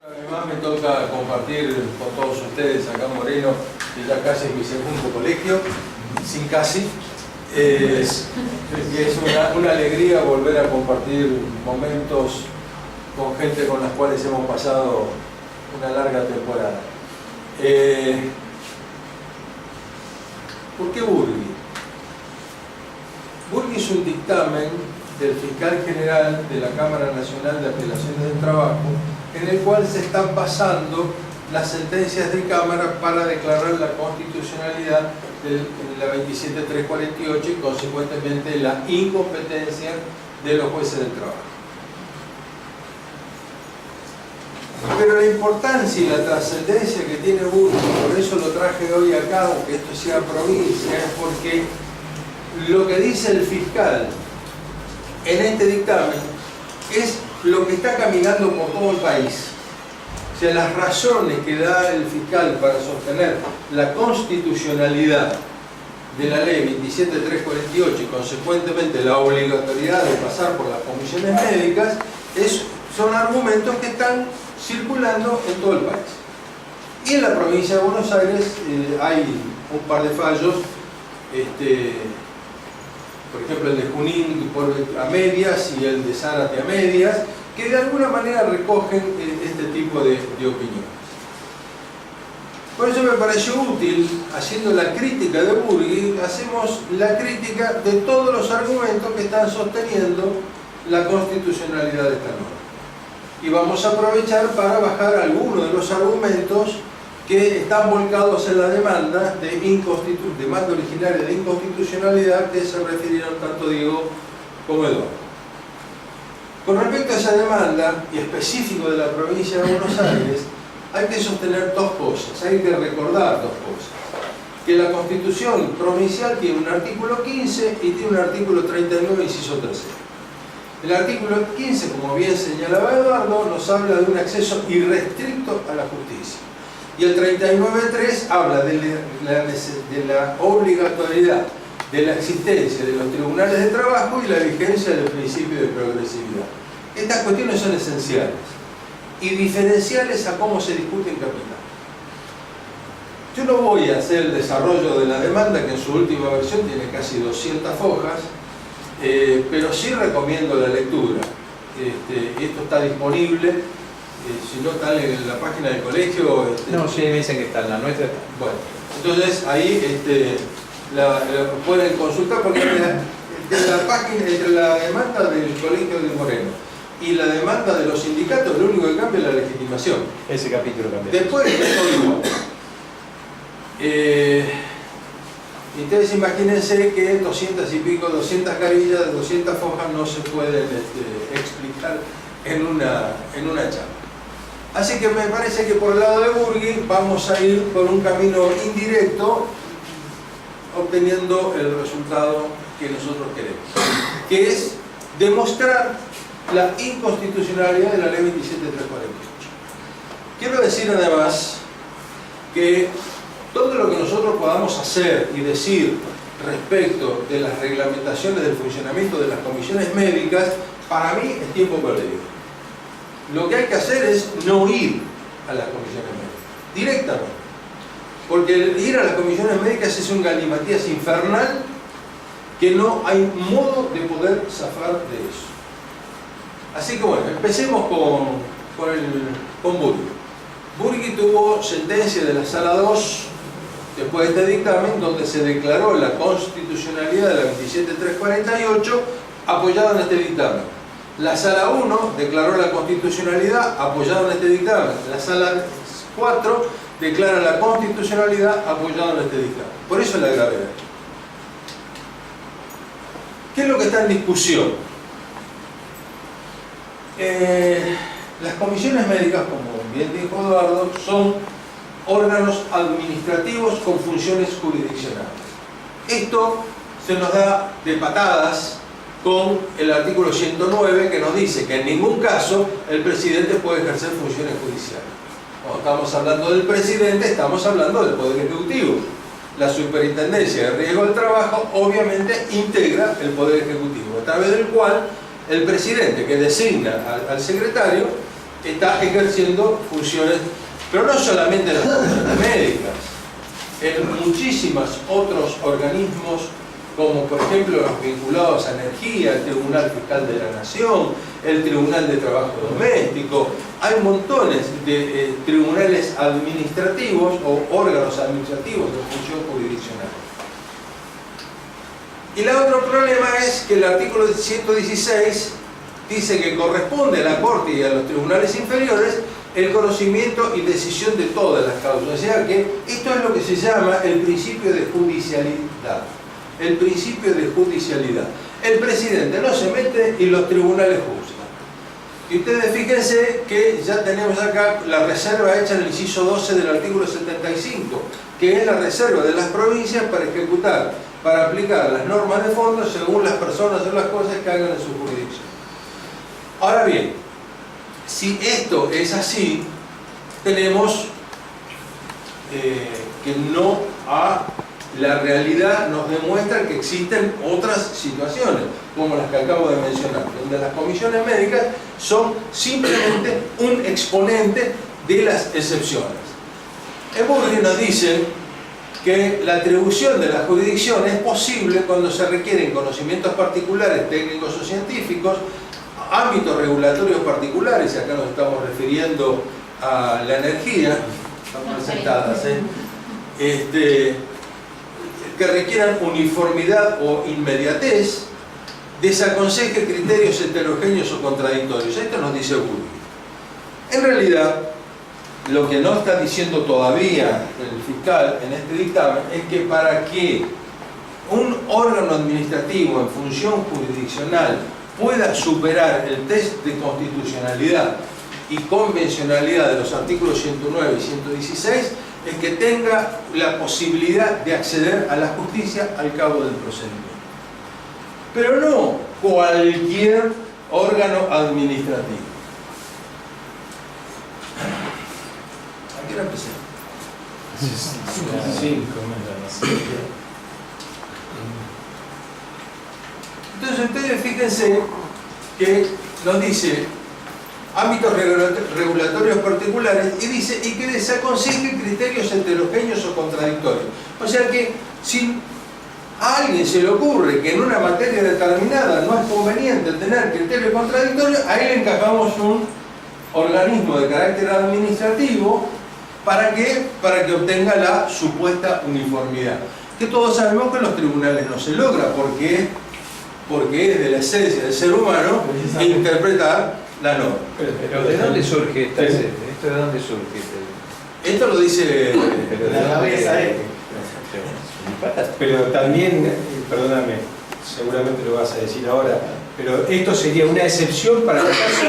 Además me toca compartir con todos ustedes acá en Moreno, que ya casi es mi segundo colegio, sin casi. Es una alegría volver a compartir momentos con gente con las cuales hemos pasado una larga temporada. ¿Por qué Burgui? Burgui es un dictamen del fiscal general de la Cámara Nacional de Apelaciones del Trabajo, en el cual se están basando las sentencias de Cámara para declarar la constitucionalidad de la 27348 y consecuentemente la incompetencia de los jueces del trabajo. Pero la importancia y la trascendencia que tiene Burgui, por eso lo traje hoy acá, aunque esto sea provincia, es porque lo que dice el fiscal en este dictamen es lo que está caminando por todo el país. O sea, las razones que da el fiscal para sostener la constitucionalidad de la ley 27348 y consecuentemente la obligatoriedad de pasar por las comisiones médicas son argumentos que están circulando en todo el país. Y en la provincia de Buenos Aires hay un par de fallos, por ejemplo el de Junín a medias y el de Zárate a medias, que de alguna manera recogen este tipo de opiniones. Por eso me pareció útil, haciendo la crítica de Burgui, hacemos la crítica de todos los argumentos que están sosteniendo la constitucionalidad de esta norma. Y vamos a aprovechar para bajar algunos de los argumentos que están volcados en la demanda demanda originaria de inconstitucionalidad que se refirieron tanto Diego como Eduardo. Con respecto a esa demanda, y específico de la provincia de Buenos Aires, hay que sostener dos cosas, hay que recordar dos cosas. Que la Constitución provincial tiene un artículo 15 y tiene un artículo 39, inciso 13. El artículo 15, como bien señalaba Eduardo, nos habla de un acceso irrestricto a la justicia. Y el 39.3 habla de la obligatoriedad de la existencia de los tribunales de trabajo y la vigencia del principio de progresividad. Estas cuestiones son esenciales y diferenciales a cómo se discute en capital. Yo no voy a hacer el desarrollo de la demanda, que en su última versión tiene casi 200 hojas, pero sí recomiendo la lectura. Esto está disponible, si no está en la página del colegio. No, sí, me dicen que está en la nuestra. Bueno, entonces ahí la pueden consultar, porque entre la demanda del colegio de Moreno y la demanda de los sindicatos, lo único que cambia es la legitimación. Ese capítulo cambia. Después es todo igual. Ustedes imagínense que 200 y pico, 200 carillas, 200 hojas no se pueden explicar en una charla. Así que me parece que por el lado de Burgui vamos a ir por un camino indirecto, obteniendo el resultado que nosotros queremos, que es demostrar la inconstitucionalidad de la ley 27348. Quiero decir además que todo lo que nosotros podamos hacer y decir respecto de las reglamentaciones del funcionamiento de las comisiones médicas, para mí es tiempo perdido. Lo que hay que hacer es no ir a las comisiones médicas, directamente. Porque ir a las comisiones médicas es un galimatías infernal que no hay modo de poder zafar de eso. Así que bueno, empecemos con Burgui. Burgui tuvo sentencia de la Sala 2 después de este dictamen, donde se declaró la constitucionalidad de la 27348 apoyada en este dictamen. La Sala 1 declaró la constitucionalidad apoyada en este dictamen. La Sala 4 declara la constitucionalidad apoyada en este dictamen. Por eso la gravedad. ¿Qué es lo que está en discusión? Las comisiones médicas, como bien dijo Eduardo, son órganos administrativos con funciones jurisdiccionales. Esto se nos da de patadas con el artículo 109, que nos dice que en ningún caso el presidente puede ejercer funciones judiciales. Cuando estamos hablando del presidente, estamos hablando del Poder Ejecutivo. La Superintendencia de Riesgo del Trabajo obviamente integra el Poder Ejecutivo, a través del cual el presidente, que designa al secretario, está ejerciendo funciones, pero no solamente en las comisiones médicas, en muchísimos otros organismos, como por ejemplo los vinculados a energía, el Tribunal Fiscal de la Nación, el Tribunal de Trabajo Doméstico. Hay montones de tribunales administrativos o órganos administrativos de función jurisdiccional. Y el otro problema es que el artículo 116 dice que corresponde a la Corte y a los tribunales inferiores el conocimiento y decisión de todas las causas. O sea que esto es lo que se llama el principio de judicialidad. El principio de judicialidad. El presidente no se mete y los tribunales juzgan. Y ustedes fíjense que ya tenemos acá la reserva hecha en el inciso 12 del artículo 75, que es la reserva de las provincias para ejecutar, para aplicar las normas de fondo según las personas o las cosas que hagan en su jurisdicción. Ahora bien, si esto es así, tenemos que no a la realidad nos demuestra que existen otras situaciones, como las que acabo de mencionar, donde las comisiones médicas son simplemente un exponente de las excepciones. En Burri nos dicen que la atribución de la jurisdicción es posible cuando se requieren conocimientos particulares, técnicos o científicos, ámbitos regulatorios particulares, y acá nos estamos refiriendo a la energía, están presentadas, que requieran uniformidad o inmediatez, desaconseje criterios heterogéneos o contradictorios. Esto nos dice Burri. En realidad, lo que no está diciendo todavía el fiscal en este dictamen es que para que un órgano administrativo en función jurisdiccional pueda superar el test de constitucionalidad y convencionalidad de los artículos 109 y 116, es que tenga la posibilidad de acceder a la justicia al cabo del procedimiento. Pero no cualquier órgano administrativo. ¿A qué hora empecé? 5. Entonces ustedes fíjense que nos dice ámbitos regulatorios particulares y dice y que desaconseje criterios heterogéneos o contradictorios. O sea que si a alguien se le ocurre que en una materia determinada no es conveniente tener criterios contradictorios, ahí le encajamos un organismo de carácter administrativo ¿para qué? Para que obtenga la supuesta uniformidad. Que todos sabemos que en los tribunales no se logra porque es de la esencia del ser humano interpretar la norma. Pero ¿de dónde surge esto? ¿Esto de dónde surge? Esto lo dice Pero también, perdóname, seguramente lo vas a decir ahora, pero esto sería una excepción para el caso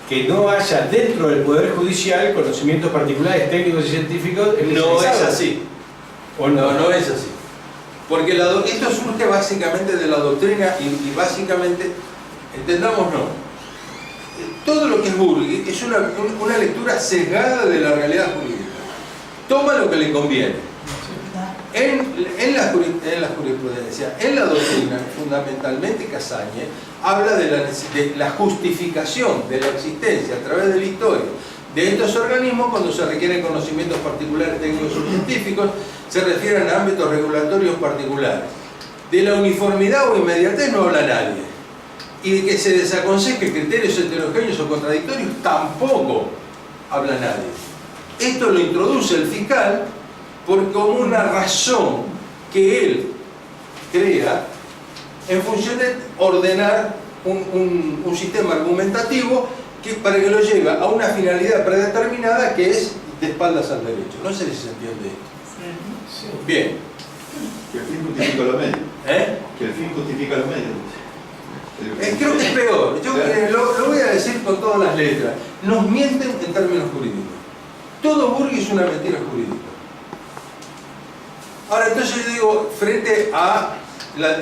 que no haya dentro del Poder Judicial conocimientos particulares, técnicos y científicos. No es así. ¿O no? No es así. Porque esto surge básicamente de la doctrina y básicamente, entendámonos, todo lo que es Burri es una lectura sesgada de la realidad jurídica. Toma lo que le conviene. En la jurisprudencia, en la doctrina, fundamentalmente Casañe, habla de la justificación de la existencia a través de la historia de estos organismos cuando se requieren conocimientos particulares, técnicos o científicos, se refieren a ámbitos regulatorios particulares. De la uniformidad o inmediatez no habla nadie. Y de que se desaconseje criterios heterogéneos o contradictorios tampoco habla nadie. Esto lo introduce el fiscal como una razón que él crea en función de ordenar un sistema argumentativo para que lo lleve a una finalidad predeterminada que es de espaldas al derecho. No sé si se entiende esto. Sí. Bien. Que el fin justifica los medios. Que el fin justifica los medios. Creo que es peor. Yo lo voy a decir con todas las letras. Nos mienten en términos jurídicos. Todo Burri es una mentira jurídica. Ahora, entonces yo digo, frente a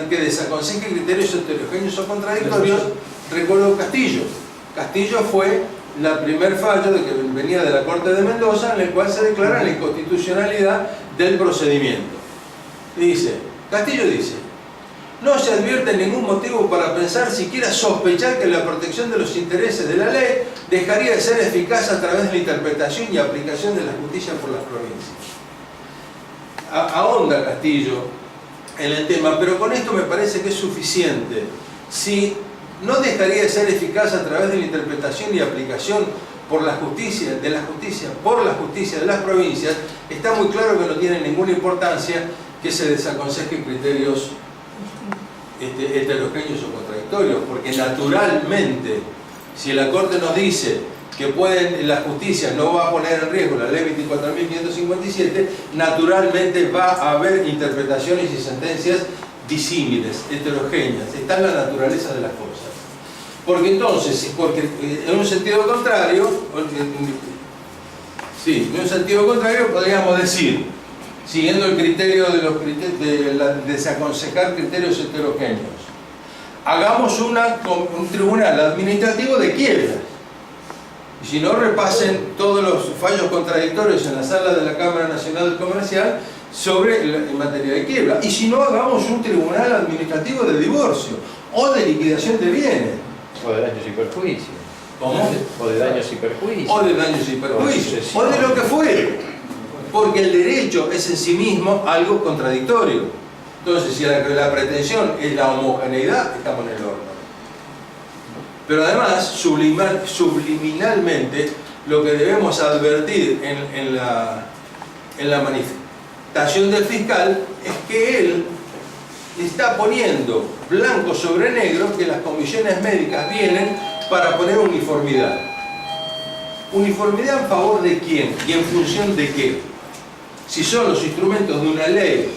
que desaconseje criterios heterogéneos o contradictorios, recuerdo Castillo. Castillo fue el primer fallo que venía de la Corte de Mendoza, en el cual se declara la inconstitucionalidad del procedimiento. Castillo dice, no se advierte ningún motivo para pensar, siquiera sospechar que la protección de los intereses de la ley dejaría de ser eficaz a través de la interpretación y aplicación de la justicia por las provincias. Ahonda Castillo en el tema, pero con esto me parece que es suficiente. Si no dejaría de ser eficaz a través de la interpretación y aplicación por la justicia de las provincias, está muy claro que no tiene ninguna importancia que se desaconsejen criterios heterogéneos o contradictorios, porque naturalmente, si la Corte nos dice que la justicia no va a poner en riesgo la ley 24.557, naturalmente va a haber interpretaciones y sentencias disímiles, heterogéneas. Está en la naturaleza de las cosas. Porque entonces, en un sentido contrario, podríamos decir, siguiendo el criterio de desaconsejar criterios heterogéneos, hagamos un tribunal administrativo de quiebra. Y si no, repasen todos los fallos contradictorios en la sala de la Cámara Nacional del Comercial en materia de quiebra. Y si no, hagamos un tribunal administrativo de divorcio o de liquidación de bienes. O de daños y perjuicios. ¿Cómo? O de daños y perjuicios. O de daños y perjuicios. O de lo que fuere. Porque el derecho es en sí mismo algo contradictorio. Entonces, si la pretensión es la homogeneidad, estamos en el horno. Pero además, subliminalmente, lo que debemos advertir en la manifestación del fiscal es que él está poniendo blanco sobre negro que las comisiones médicas vienen para poner uniformidad. ¿Uniformidad en favor de quién? ¿Y en función de qué? Si son los instrumentos de una ley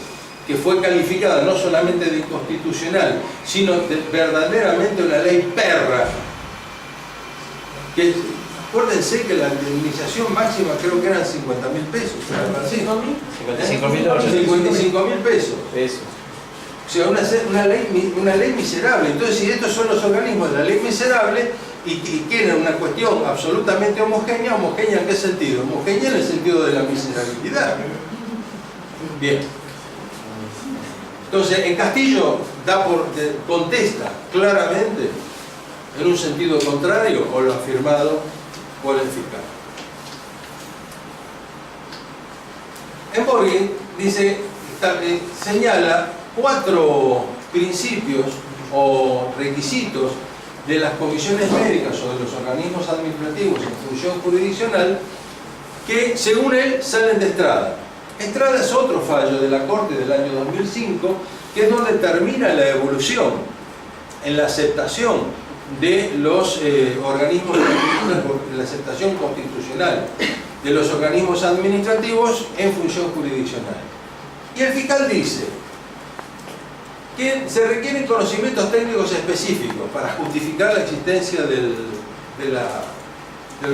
que fue calificada no solamente de inconstitucional, sino verdaderamente una ley perra, que acuérdense que la indemnización máxima creo que eran 50.000 pesos, ¿sí? 55.000 pesos. Eso. O sea, una ley miserable. Entonces, si estos son los organismos de la ley miserable y quieren una cuestión absolutamente homogénea, ¿homogénea en qué sentido? Homogénea en el sentido de la miserabilidad. Bien. Entonces, en Castillo contesta claramente en un sentido contrario o lo afirmado por el fiscal. En Borghi señala 4 principios o requisitos de las comisiones médicas o de los organismos administrativos en función jurisdiccional que, según él, salen de Estrada. Estrada es otro fallo de la Corte del año 2005, que es donde termina la evolución en la aceptación de los organismos administrativos, la aceptación constitucional de los organismos administrativos en función jurisdiccional. Y el fiscal dice que se requieren conocimientos técnicos específicos para justificar la existencia del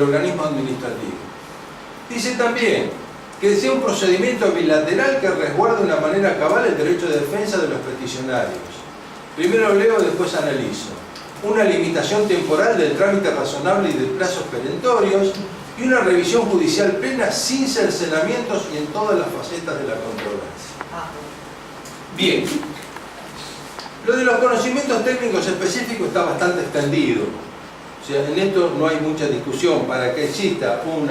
organismo administrativo. Dice también que sea un procedimiento bilateral que resguarde de una manera cabal el derecho de defensa de los peticionarios. Primero leo, después analizo. Una limitación temporal del trámite razonable y de plazos perentorios y una revisión judicial plena sin cercenamientos y en todas las facetas de la controversia. Bien. Lo de los conocimientos técnicos específicos está bastante extendido. O sea, en esto no hay mucha discusión. Para que exista un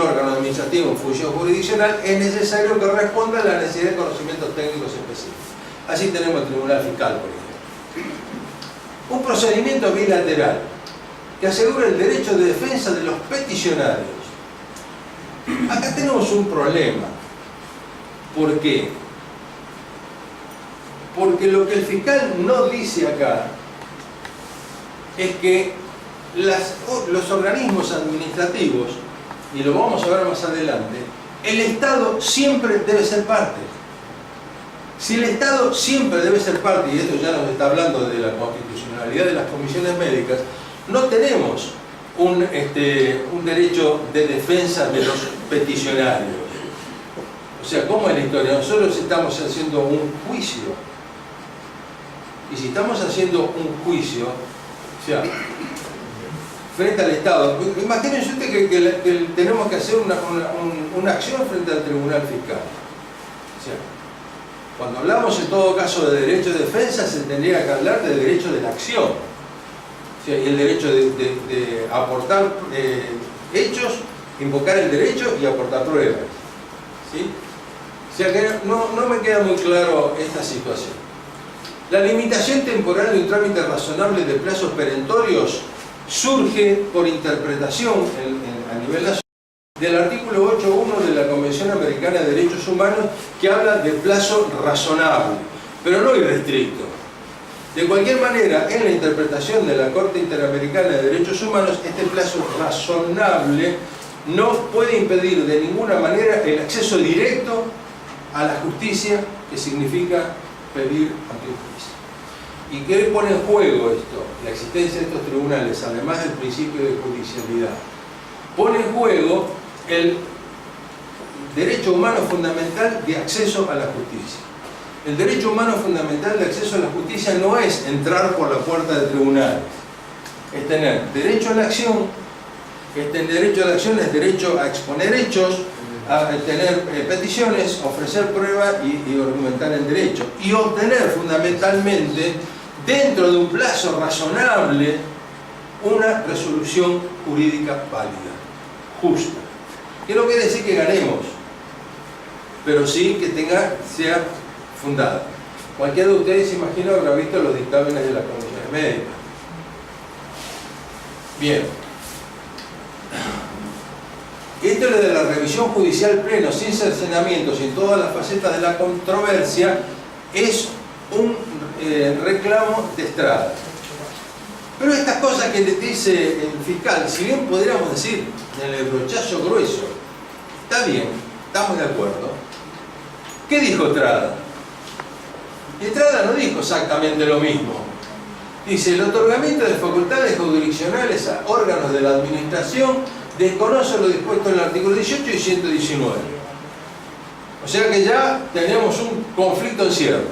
órgano administrativo en función jurisdiccional es necesario que responda a la necesidad de conocimientos técnicos específicos. Así tenemos el Tribunal Fiscal, por ejemplo. Un procedimiento bilateral que asegura el derecho de defensa de los peticionarios. Acá tenemos un problema. ¿Por qué? Porque lo que el fiscal no dice acá es que los organismos administrativos, y lo vamos a ver más adelante, el Estado siempre debe ser parte. Si el Estado siempre debe ser parte, y esto ya nos está hablando de la constitucionalidad de las comisiones médicas, no tenemos un derecho de defensa de los peticionarios. O sea, ¿cómo es la historia? Nosotros estamos haciendo un juicio. Y si estamos haciendo un juicio, o sea, frente al Estado, imagínense usted que tenemos que hacer una acción frente al Tribunal Fiscal. O sea, Cuando hablamos en todo caso de derecho de defensa, se tendría que hablar de derecho de la acción. O sea, y el derecho de aportar hechos, invocar el derecho y aportar pruebas. ¿Sí? O sea que no me queda muy claro esta situación. La limitación temporal de un trámite razonable de plazos perentorios surge por interpretación a nivel nacional del artículo 8.1 de la Convención Americana de Derechos Humanos, que habla de plazo razonable, pero no irrestricto. De cualquier manera, en la interpretación de la Corte Interamericana de Derechos Humanos, este plazo razonable no puede impedir de ninguna manera el acceso directo a la justicia, que significa pedir ante un juicio. ¿Y qué pone en juego esto? La existencia de estos tribunales, además del principio de judicialidad, pone en juego el derecho humano fundamental de acceso a la justicia. El derecho humano fundamental de acceso a la justicia no es entrar por la puerta de tribunales, es tener derecho a la acción. Este derecho a la acción es derecho a exponer hechos, a tener peticiones, ofrecer pruebas y argumentar el derecho. Y obtener fundamentalmente, dentro de un plazo razonable, una resolución jurídica válida, justa. Que no quiere decir que ganemos, pero sí que sea fundada. Cualquiera de ustedes, imagino, habrá visto los dictámenes de las comisiones médicas. Bien. Esto de la revisión judicial pleno, sin cercenamientos, en todas las facetas de la controversia, es un reclamo de Estrada. Pero estas cosas que le dice el fiscal, si bien podríamos decir en el brochazo grueso, está bien, estamos de acuerdo. ¿Qué dijo Estrada? Estrada no dijo exactamente lo mismo. Dice: el otorgamiento de facultades jurisdiccionales a órganos de la administración desconoce lo dispuesto en el artículo 18 y 119. O sea que ya tenemos un conflicto en cierre.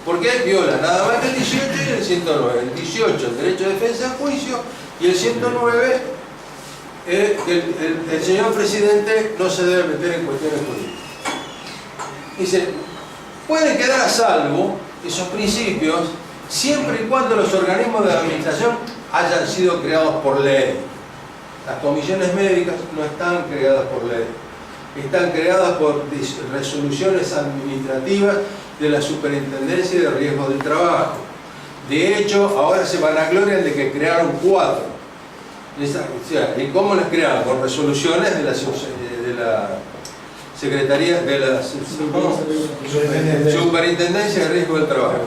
Porque viola nada más que el 18 y el 109. El 18, el derecho de defensa en juicio, y el 109, el señor presidente no se debe meter en cuestiones jurídicas. Dice: pueden quedar a salvo esos principios siempre y cuando los organismos de administración hayan sido creados por ley. Las comisiones médicas no están creadas por ley, están creadas por resoluciones administrativas de la Superintendencia de Riesgos del Trabajo. De hecho, ahora se vanaglorian de que crearon 4. O sea, ¿y cómo las crearon? Con resoluciones de la Secretaría de la Superintendencia de Riesgos del Trabajo.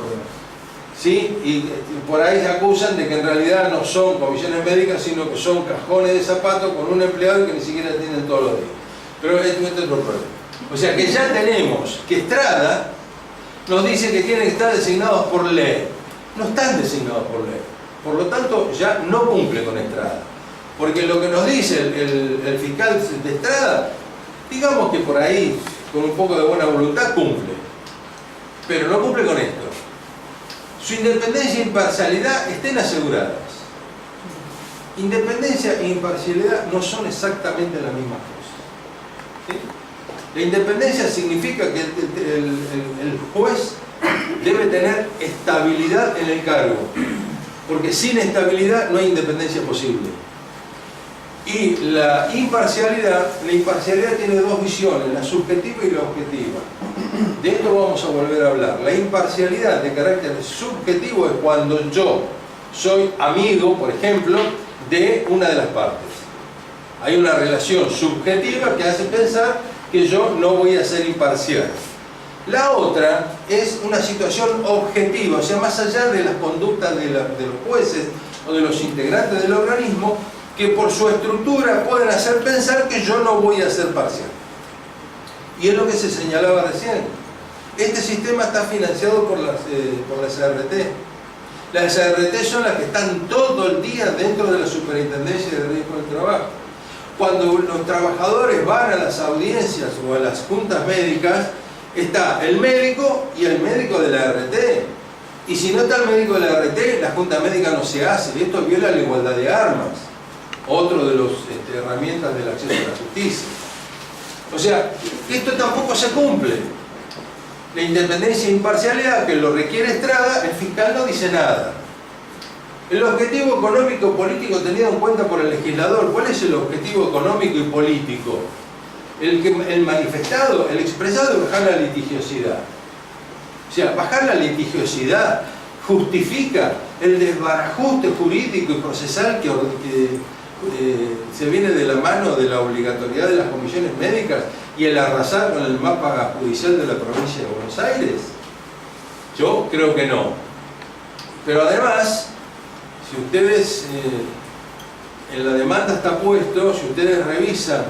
¿Sí? Y por ahí se acusan de que en realidad no son comisiones médicas, sino que son cajones de zapatos con un empleado que ni siquiera tienen todos los días. Pero este es otro problema. O sea que ya tenemos que Estrada nos dice que tienen que estar designados por ley. No están designados por ley. Por lo tanto, ya no cumple con Estrada. Porque lo que nos dice el fiscal de Estrada, digamos que por ahí, con un poco de buena voluntad, cumple. Pero no cumple con esto. Su independencia e imparcialidad estén aseguradas. Independencia e imparcialidad no son exactamente las mismas cosas. ¿Sí? La independencia significa que el juez debe tener estabilidad en el cargo, porque sin estabilidad no hay independencia posible. Y la imparcialidad tiene dos visiones, la subjetiva y la objetiva. De esto vamos a volver a hablar. La imparcialidad de carácter subjetivo es cuando yo soy amigo, por ejemplo, de una de las partes. Hay una relación subjetiva que hace pensar que yo no voy a ser imparcial. La otra es una situación objetiva, o sea, más allá de las conductas de los jueces o de los integrantes del organismo, que por su estructura pueden hacer pensar que yo no voy a ser parcial. Y es lo que se señalaba recién. Este sistema está financiado por las ART. Las ART son las que están todo el día dentro de la Superintendencia de Riesgo del Trabajo. Cuando los trabajadores van a las audiencias o a las juntas médicas, está el médico y el médico de la ART. Y si no está el médico de la ART, la junta médica no se hace. Y esto viola la igualdad de armas. Otro de las herramientas del acceso a la justicia. O sea, esto tampoco se cumple. la independencia e imparcialidad que lo requiere Estrada, el fiscal no dice nada. El objetivo económico político tenido en cuenta por el legislador, ¿cuál es el objetivo económico y político? El manifestado, el expresado es bajar la litigiosidad. O sea, bajar la litigiosidad justifica el desbarajuste jurídico y procesal que se viene de la mano de la obligatoriedad de las comisiones médicas y el arrasar con el mapa judicial de la provincia de Buenos Aires. Yo creo que no. Pero además, si ustedes, en la demanda está puesto, si ustedes revisan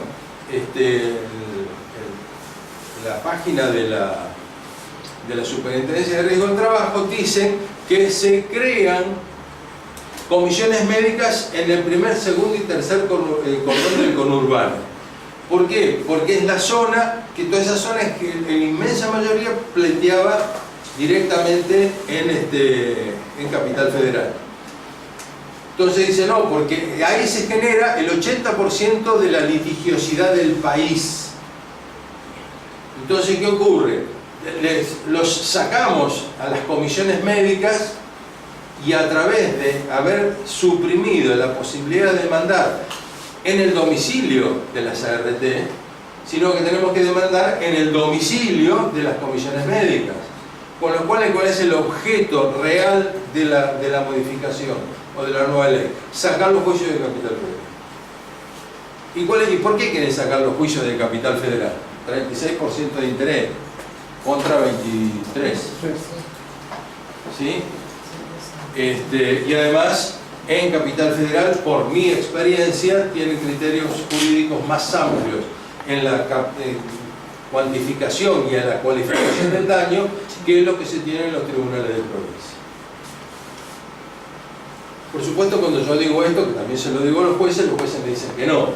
la página de la Superintendencia de Riesgo del Trabajo, dicen que se crean comisiones médicas en el primer, segundo y tercer cordón del conurbano. ¿Por qué? Porque es la zona, que toda esa zona es que en inmensa mayoría pleiteaba directamente en Capital Federal. Entonces dice, no, porque ahí se genera el 80% de la litigiosidad del país. Entonces, ¿qué ocurre? Los sacamos a las comisiones médicas y a través de haber suprimido la posibilidad de demandar en el domicilio de las ART, sino que tenemos que demandar en el domicilio de las comisiones médicas. Con lo cual, ¿cuál es el objeto real de la modificación o de la nueva ley? Sacar los juicios de Capital Federal. ¿Y por qué quieren sacar los juicios de Capital Federal? 36% de interés contra 23%. ¿Sí? Y además, en Capital Federal, por mi experiencia, tienen criterios jurídicos más amplios en la cuantificación y en la cualificación del daño que es lo que se tiene en los tribunales de provincia. Por supuesto, cuando yo digo esto, que también se lo digo a los jueces me dicen que no.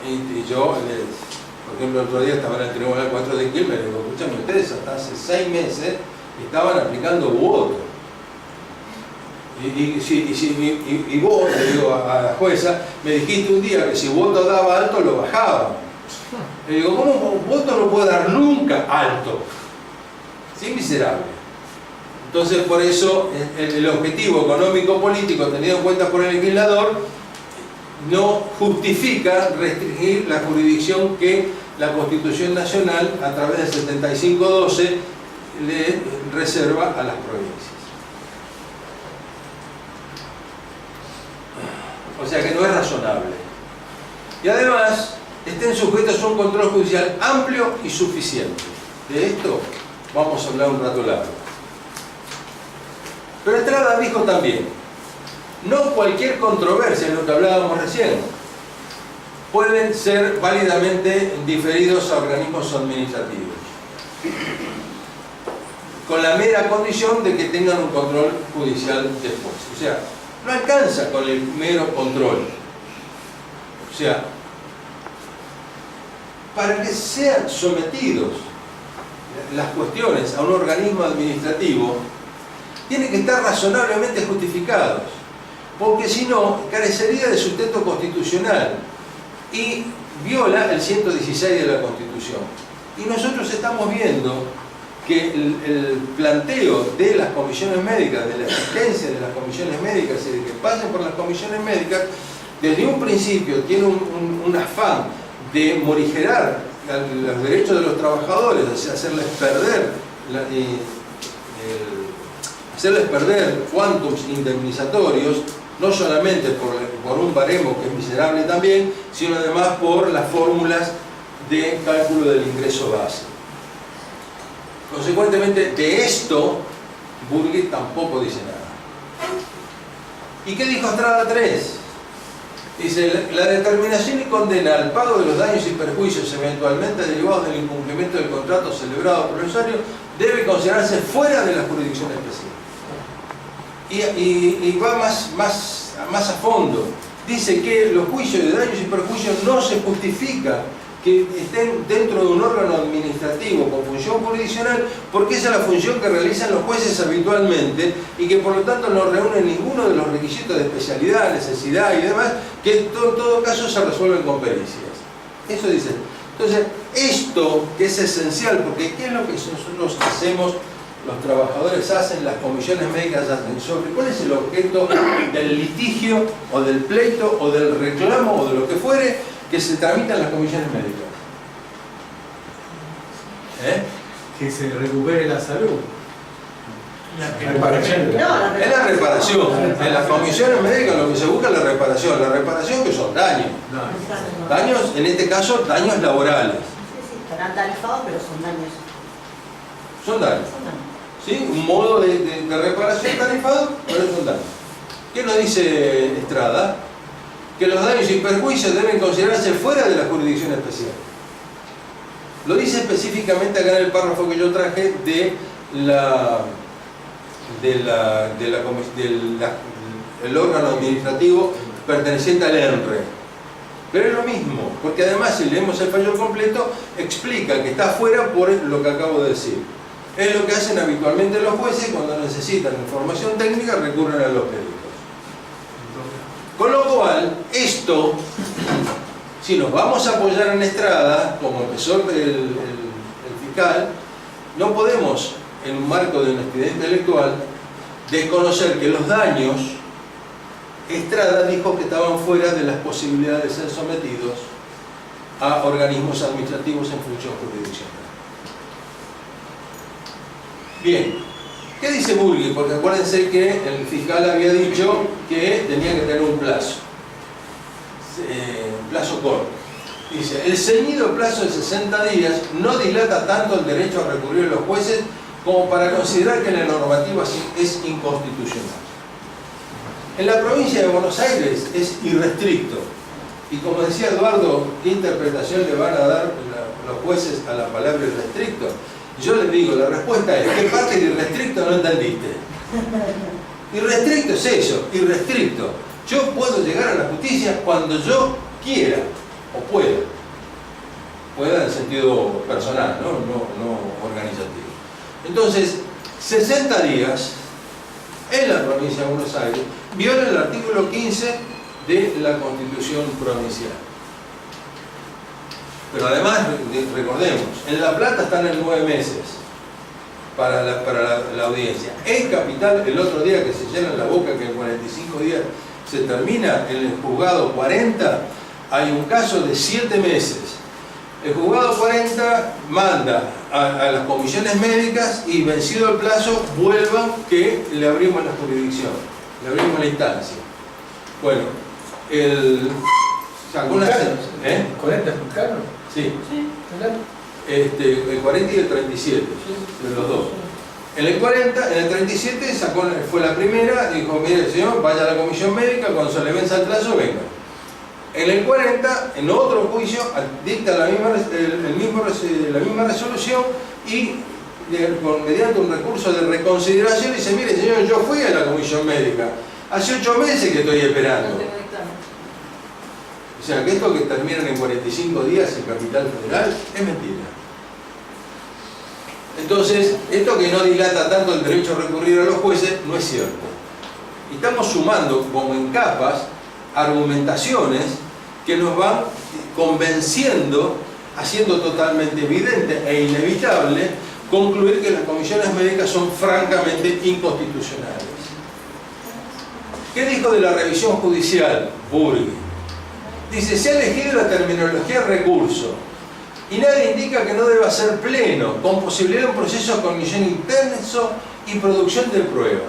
Y yo, por ejemplo, el otro día estaba en el Tribunal 4 de Quilmes, le digo, escúchame, ustedes hasta hace 6 meses estaban aplicando voto. Y vos, le digo a la jueza, me dijiste un día que si voto daba alto, lo bajaba. Le digo, ¿cómo voto no puede dar nunca alto? Sí, miserable. Entonces, por eso, el objetivo económico-político tenido en cuenta por el legislador no justifica restringir la jurisdicción que la Constitución Nacional, a través del 7512, le reserva a las provincias. O sea que no es razonable. Y además, estén sujetos a un control judicial amplio y suficiente. De esto vamos a hablar un rato largo. Pero Estrada dijo también, no cualquier controversia, en lo que hablábamos recién, pueden ser válidamente diferidos a organismos administrativos, con la mera condición de que tengan un control judicial después. O sea, no alcanza con el mero control. O sea, para que sean sometidos las cuestiones a un organismo administrativo, tienen que estar razonablemente justificados, porque si no, carecería de sustento constitucional y viola el 116 de la Constitución. Y nosotros estamos viendo que el planteo de las comisiones médicas, de la existencia de las comisiones médicas y de que pasen por las comisiones médicas, desde un principio tiene un afán de morigerar los derechos de los trabajadores, o sea, hacerles perder cuantums indemnizatorios, no solamente por un baremo que es miserable también, sino además por las fórmulas de cálculo del ingreso base. Consecuentemente, de esto, Burgui tampoco dice nada. ¿Y qué dijo Estrada 3? Dice, la determinación y condena al pago de los daños y perjuicios eventualmente derivados del incumplimiento del contrato celebrado por el usuario debe considerarse fuera de la jurisdicción especial. Y va más a fondo. Dice que los juicios de daños y perjuicios no se justifica que estén dentro de un órgano administrativo con función jurisdiccional, porque esa es la función que realizan los jueces habitualmente y que por lo tanto no reúnen ninguno de los requisitos de especialidad, necesidad y demás, que en todo caso se resuelven con pericias. Eso dice. Entonces, esto que es esencial, porque ¿qué es lo que nosotros hacemos, los trabajadores hacen, las comisiones médicas hacen? Sobre cuál es el objeto del litigio, o del pleito, o del reclamo, o de lo que fuere, que se tramita en las comisiones médicas. Que se recupere la salud. Reparación. Es la reparación. En las comisiones médicas lo que se busca es la reparación. La reparación que son daños. Daños, en este caso, daños laborales. Sí, estarán tarifados, pero son daños. Son daños. Son daños. ¿Sí? Un modo de reparación tarifado, pero son daños. ¿Qué nos dice Estrada? Que los daños y perjuicios deben considerarse fuera de la jurisdicción especial. Lo dice específicamente acá en el párrafo que yo traje del órgano administrativo perteneciente al ENRE. Pero es lo mismo, porque además si leemos el fallo completo, explica que está fuera por lo que acabo de decir. Es lo que hacen habitualmente los jueces cuando necesitan información técnica, recurren a los peritos. Con lo cual, esto, si nos vamos a apoyar en Estrada, como empezó el fiscal, no podemos, en un marco de honestidad intelectual, desconocer que los daños, Estrada dijo que estaban fuera de las posibilidades de ser sometidos a organismos administrativos en función jurisdiccional. Bien, ¿qué dice Burgui? Porque acuérdense que el fiscal había dicho que tenía que tener un plazo corto. Dice, el ceñido plazo de 60 días no dilata tanto el derecho a recurrir a los jueces como para considerar que la normativa es inconstitucional. En la provincia de Buenos Aires es irrestricto. Y como decía Eduardo, ¿qué interpretación le van a dar los jueces a la palabra irrestricto? Yo les digo, la respuesta es, ¿qué parte de irrestricto no entendiste? Irrestricto es eso, irrestricto. Yo puedo llegar a la justicia cuando yo quiera o pueda. Pueda en el sentido personal, no organizativo. Entonces, 60 días en la provincia de Buenos Aires viola el artículo 15 de la Constitución provincial. Pero además, recordemos, en La Plata están en 9 meses para la audiencia. En Capital, el otro día que se llenan la boca que en 45 días se termina, en el juzgado 40 hay un caso de 7 meses. El juzgado 40 manda a las comisiones médicas y vencido el plazo vuelvan que le abrimos la jurisdicción, le abrimos la instancia. Bueno, sacó una... ¿40 es Vulcano? Sí. El 40 y el 37, de los dos. En el 40, en el 37 fue la primera, dijo, mire señor, vaya a la comisión médica, cuando se le venza el plazo, venga. En el 40, en otro juicio, dicta la misma resolución y mediante un recurso de reconsideración dice, mire señor, yo fui a la comisión médica, hace 8 meses que estoy esperando. O sea, que esto que terminan en 45 días en Capital Federal es mentira. Entonces, esto que no dilata tanto el derecho a recurrir a los jueces no es cierto. Y estamos sumando, como en capas, argumentaciones que nos van convenciendo, haciendo totalmente evidente e inevitable concluir que las comisiones médicas son francamente inconstitucionales. ¿Qué dijo de la revisión judicial? Burgui. Dice, se ha elegido la terminología recurso y nadie indica que no deba ser pleno, con posibilidad de un proceso de cognición intenso y producción de prueba.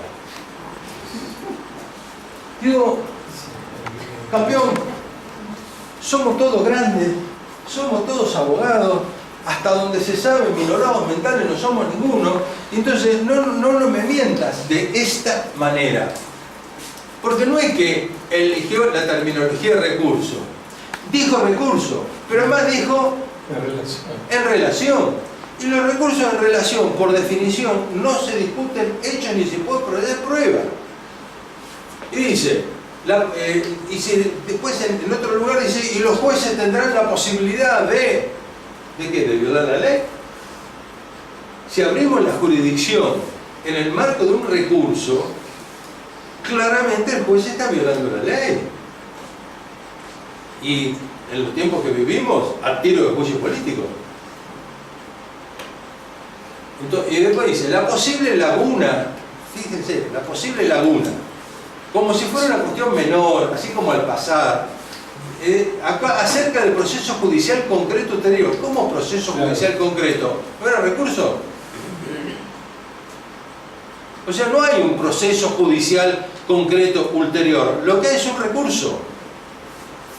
Digo, campeón, somos todos grandes, somos todos abogados, hasta donde se sabe, minorados mentales no somos ninguno, entonces no me mientas de esta manera. Porque no es que eligió la terminología recurso, dijo recurso, pero además dijo en relación. Y los recursos en relación, por definición, no se discuten hechos ni se puede proceder prueba. Y dice, después en otro lugar dice, y los jueces tendrán la posibilidad ¿de qué? ¿De violar la ley? Si abrimos la jurisdicción en el marco de un recurso, claramente el juez está violando la ley. Y en los tiempos que vivimos, a tiro de juicio político. Entonces, y después dice, la posible laguna, fíjense, la posible laguna, como si fuera una cuestión menor, así como al pasar, acá, acerca del proceso judicial concreto ulterior. ¿Cómo proceso judicial concreto? ¿No era recurso? O sea, no hay un proceso judicial concreto ulterior. Lo que hay es un recurso.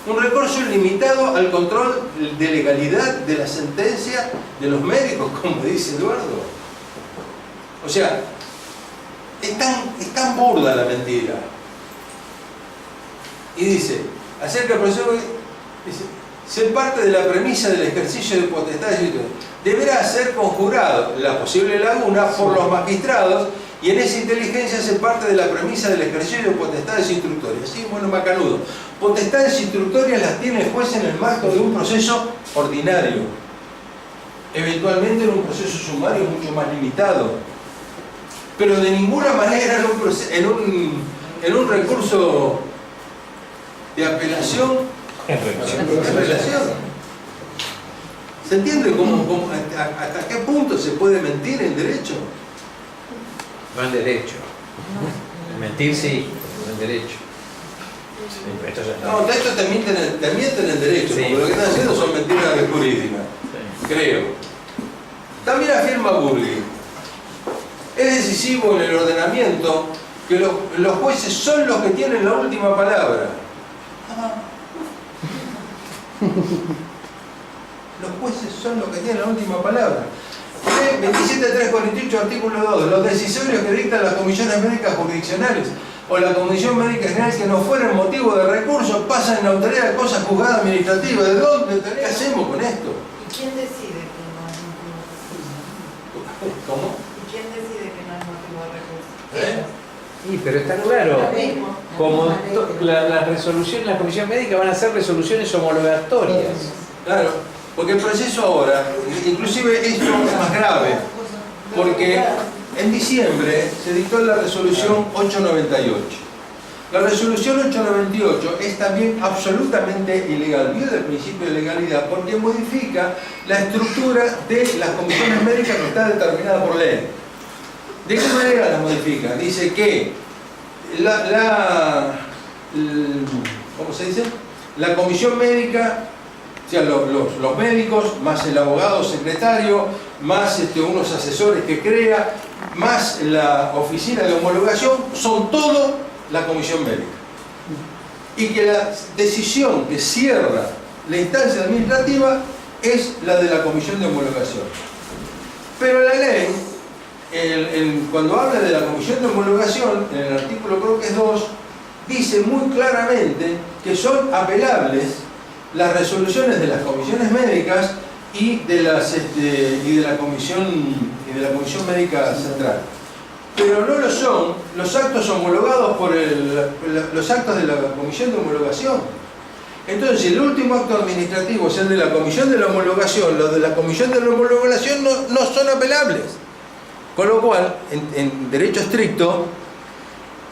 Un recurso ilimitado al control de legalidad de la sentencia de los médicos, como dice Eduardo. O sea, es tan burda la mentira. Y dice, acerca del proceso, dice, se parte de la premisa del ejercicio de potestades deberá ser conjurado la posible laguna por los magistrados, y en esa inteligencia se parte de la premisa del ejercicio de potestades instructorias. Sí, bueno, macanudo. Potestades instructorias las tiene el juez en el marco de un proceso ordinario, eventualmente en un proceso sumario mucho más limitado, pero de ninguna manera en un recurso de apelación. ¿Se entiende hasta qué punto se puede mentir en derecho? No en derecho. Mentir sí, no en derecho. Sí, esto ya no, de hecho te mienten en derecho, sí, porque lo que están haciendo son mentiras jurídicas, sí, creo. También afirma Burgui, es decisivo en el ordenamiento que los jueces son los que tienen la última palabra. Los jueces son los que tienen la última palabra. 27.348, artículo 2. Los decisorios que dictan las comisiones médicas jurisdiccionales o la Comisión Médica General que no fueran motivo de recurso pasan en la autoridad de cosas juzgadas administrativas. ¿De dónde? ¿Qué hacemos con esto? ¿Y quién decide que no es motivo de recurso? ¿Cómo? ¿Y quién decide que no es motivo de recurso? Sí, pero está claro, como las resoluciones, la Comisión Médica van a ser resoluciones homologatorias. Claro, porque el proceso ahora, inclusive esto es más grave, porque en diciembre se dictó la resolución 898. La resolución 898 es también absolutamente ilegal, viola el principio de legalidad, porque modifica la estructura de las comisiones médicas que está determinada por ley. ¿De qué manera la modifica? Dice que ¿cómo se dice? La comisión médica, o sea, los médicos, más el abogado secretario, más unos asesores que crea, más la oficina de homologación, son todo la comisión médica. Y que la decisión que cierra la instancia administrativa es la de la comisión de homologación. Pero la ley, cuando habla de la comisión de homologación, en el artículo creo que es 2, dice muy claramente que son apelables las resoluciones de las comisiones médicas y de la comisión médica central. Pero no lo son los actos homologados por los actos de la comisión de homologación. Entonces el último acto administrativo, o sea, el de la comisión de la homologación, los de la comisión de la homologación no son apelables. Con lo cual, en derecho estricto,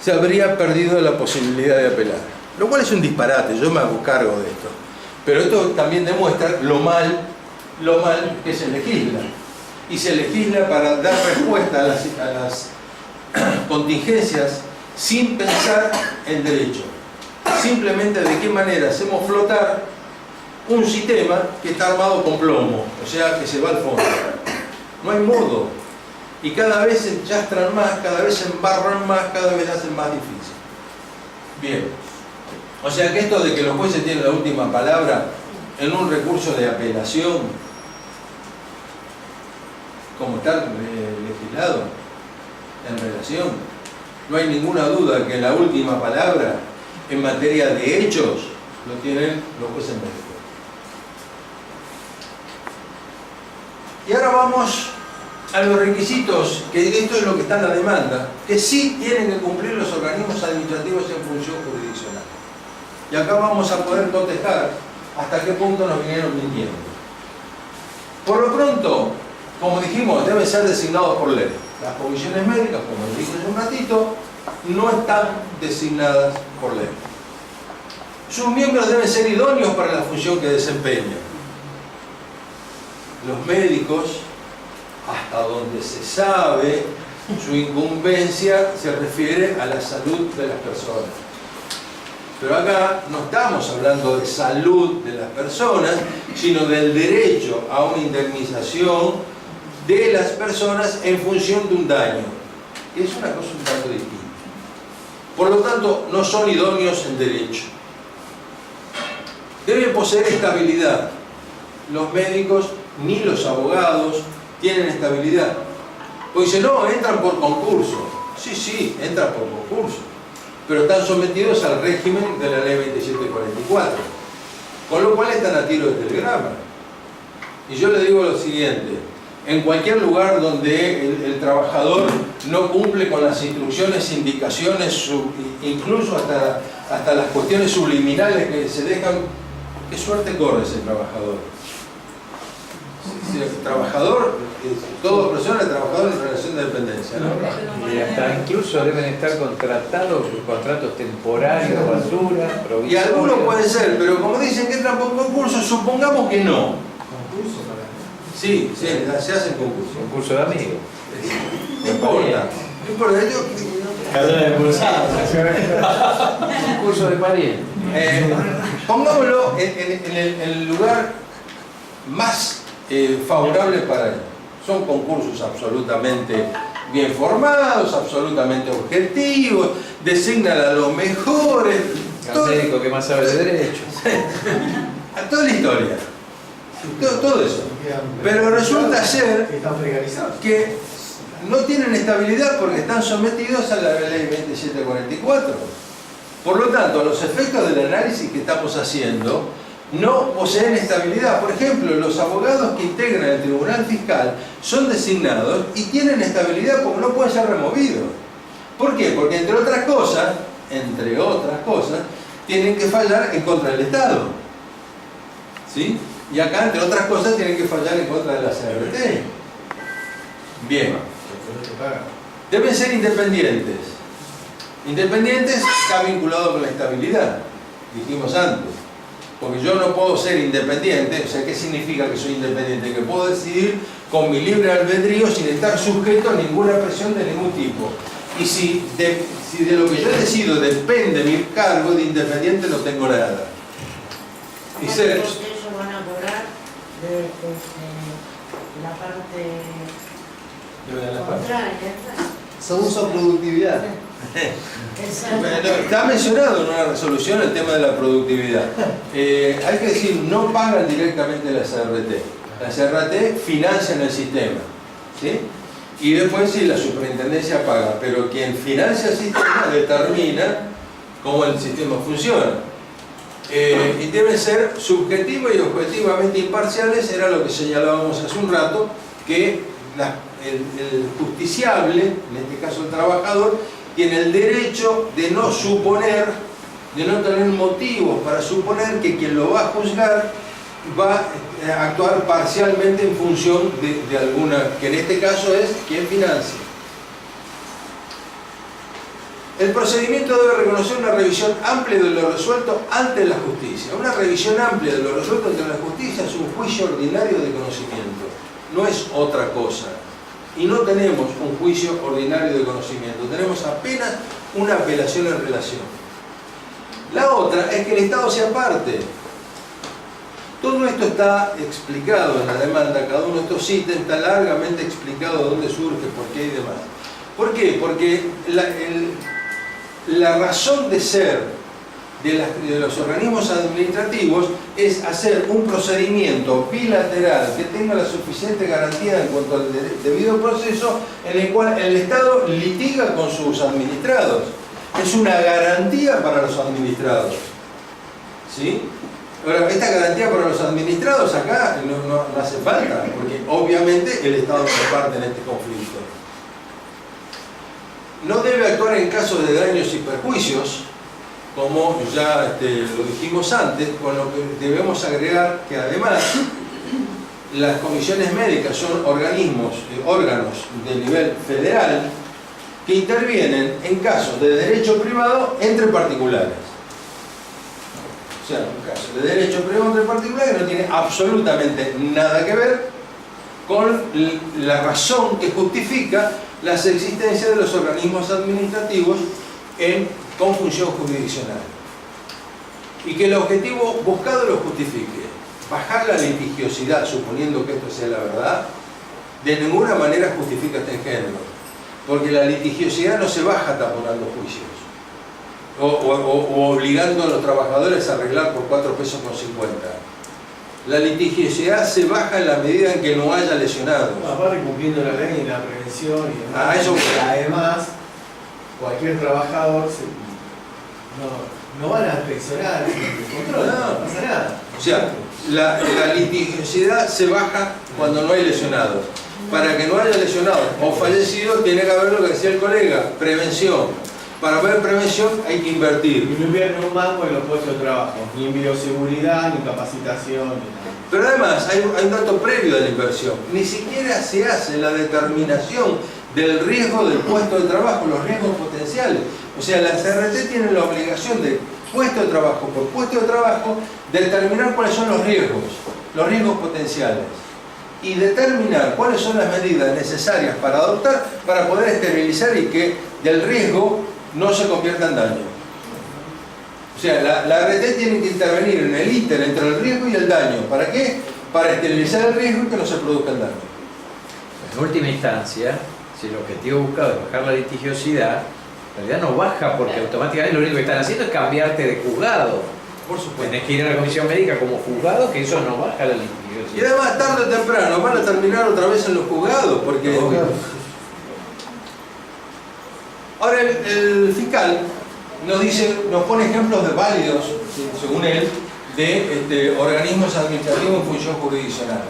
se habría perdido la posibilidad de apelar. Lo cual es un disparate, yo me hago cargo de esto. Pero esto también demuestra lo mal que se legisla. Y se legisla para dar respuesta a las contingencias sin pensar en derecho. Simplemente de qué manera hacemos flotar un sistema que está armado con plomo, o sea, que se va al fondo. No hay modo. Y cada vez se enchastran más, cada vez se embarran más, cada vez hacen más difícil. Bien. O sea que esto de que los jueces tienen la última palabra en un recurso de apelación, como está legislado en relación, no hay ninguna duda que la última palabra en materia de hechos lo tienen los jueces médicos. Y ahora vamos a los requisitos, que esto es lo que está en la demanda, que sí tienen que cumplir los organismos administrativos en función jurisdiccional. Y acá vamos a poder contestar hasta qué punto nos vinieron mintiendo. Por lo pronto, como dijimos, deben ser designados por ley. Las comisiones médicas, como dije hace un ratito, no están designadas por ley. Sus miembros deben ser idóneos para la función que desempeñan. Los médicos, hasta donde se sabe, su incumbencia se refiere a la salud de las personas. Pero acá no estamos hablando de salud de las personas, sino del derecho a una indemnización de las personas en función de un daño, que es una cosa un tanto distinta. Por lo tanto, no son idóneos en derecho. Deben poseer estabilidad. Los médicos ni los abogados tienen estabilidad. Pues dice, no, entran por concurso. Sí, entran por concurso. Pero están sometidos al régimen de la ley 2744. Con lo cual están a tiro de telegrama. Y yo le digo lo siguiente. En cualquier lugar donde el trabajador no cumple con las instrucciones, indicaciones, incluso hasta las cuestiones subliminales que se dejan, ¿qué suerte corre ese trabajador? El trabajador, toda persona es trabajador en relación de dependencia, ¿no? Y hasta incluso deben estar contratados, contratos temporarios, basura, provisorios. Y algunos pueden ser, pero como dicen que entran por concurso, supongamos que no. Concurso para Sí, se hacen concursos. Concurso de amigos. No importa. No importa. Cadena de pulsadas. Concurso de parientes. Pongámoslo en el lugar más favorable para él. Son concursos absolutamente bien formados, absolutamente objetivos, designan a los mejores. Al médico que más sabe de derecho. A toda la historia. Todo eso. Pero resulta ser que están precarizados. que no tienen estabilidad porque están sometidos a la ley 2744. Por lo tanto, a los efectos del análisis que estamos haciendo, no poseen estabilidad. Por ejemplo, los abogados que integran el Tribunal Fiscal son designados y tienen estabilidad porque no pueden ser removidos. ¿Por qué? Porque entre otras cosas, tienen que fallar en contra del Estado. ¿Sí? Y acá, entre otras cosas, tienen que fallar en contra de la CRT. Bien. Deben ser independientes. Independientes está vinculado con la estabilidad, dijimos antes. Porque yo no puedo ser independiente, o sea, ¿qué significa que soy independiente? Que puedo decidir con mi libre albedrío sin estar sujeto a ninguna presión de ningún tipo. Y si de lo que yo decido depende mi cargo, de independiente no tengo nada. Y ser... Ellos van a cobrar de la parte contraria. Son uso productividad. Exacto. Está mencionado en una resolución el tema de la productividad. Hay que decir, no pagan directamente la CRT. La CRT financia el sistema, ¿sí? Y después sí, la superintendencia paga, pero quien financia el sistema determina cómo el sistema funciona. Y deben ser subjetivos y objetivamente imparciales, era lo que señalábamos hace un rato, que el justiciable, en este caso el trabajador, tiene el derecho de no suponer, de no tener motivos para suponer que quien lo va a juzgar va a actuar parcialmente en función de alguna, que en este caso es quien financia. El procedimiento debe reconocer una revisión amplia de lo resuelto ante la justicia. Una revisión amplia de lo resuelto ante la justicia es un juicio ordinario de conocimiento, no es otra cosa. Y no tenemos un juicio ordinario de conocimiento, tenemos apenas una apelación en relación. La otra es que el Estado se aparte. Todo esto está explicado en la demanda, cada uno de estos ítems está largamente explicado de dónde surge, por qué y demás. ¿Por qué? Porque la razón de ser de los organismos administrativos es hacer un procedimiento bilateral que tenga la suficiente garantía en cuanto al debido proceso, en el cual el Estado litiga con sus administrados. Es una garantía para los administrados. ¿Sí? Ahora, esta garantía para los administrados acá no hace falta, porque obviamente el Estado se parte en este conflicto. No debe actuar en casos de daños y perjuicios, como ya lo dijimos antes, con lo que debemos agregar que además las comisiones médicas son órganos de nivel federal que intervienen en casos de derecho privado entre particulares. O sea, un caso de derecho privado entre particular que no tiene absolutamente nada que ver con la razón que justifica las existencias de los organismos administrativos con función jurisdiccional. Y que el objetivo buscado lo justifique. Bajar la litigiosidad, suponiendo que esto sea la verdad, de ninguna manera justifica este género. Porque la litigiosidad no se baja taponando juicios. O obligando a los trabajadores a arreglar por 4 pesos con 50. La litigiosidad se baja en la medida en que no haya lesionados. Aparte cumpliendo la ley y la prevención y demás. Eso. Además, cualquier trabajador no van a inspeccionar el control, no pasa nada. O sea, la litigiosidad se baja cuando no hay lesionados. Para que no haya lesionados o fallecidos tiene que haber lo que decía el colega, prevención. Para ver prevención hay que invertir. Y no invierten un mango en los puestos de trabajo, ni en bioseguridad, ni capacitación, ni nada. Pero además hay un dato previo de la inversión. Ni siquiera se hace la determinación del riesgo del puesto de trabajo, los riesgos potenciales. O sea, la CRT tiene la obligación de puesto de trabajo por puesto de trabajo determinar cuáles son los riesgos potenciales. Y determinar cuáles son las medidas necesarias para adoptar para poder esterilizar y que del riesgo no se convierta en daño. O sea, la ART tiene que intervenir en el íter entre el riesgo y el daño. ¿Para qué? Para esterilizar el riesgo y que no se produzca el daño. En última instancia, si el objetivo buscado es bajar la litigiosidad, en realidad no baja porque automáticamente lo único que están haciendo es cambiarte de juzgado. Por supuesto. Tenés que ir a la comisión médica como juzgado, que eso no baja la Y litigiosidad. además, tarde o temprano, van a terminar otra vez en los juzgados, porque... Ahora, el fiscal nos pone ejemplos de válidos, según él, de organismos administrativos en función jurisdiccional.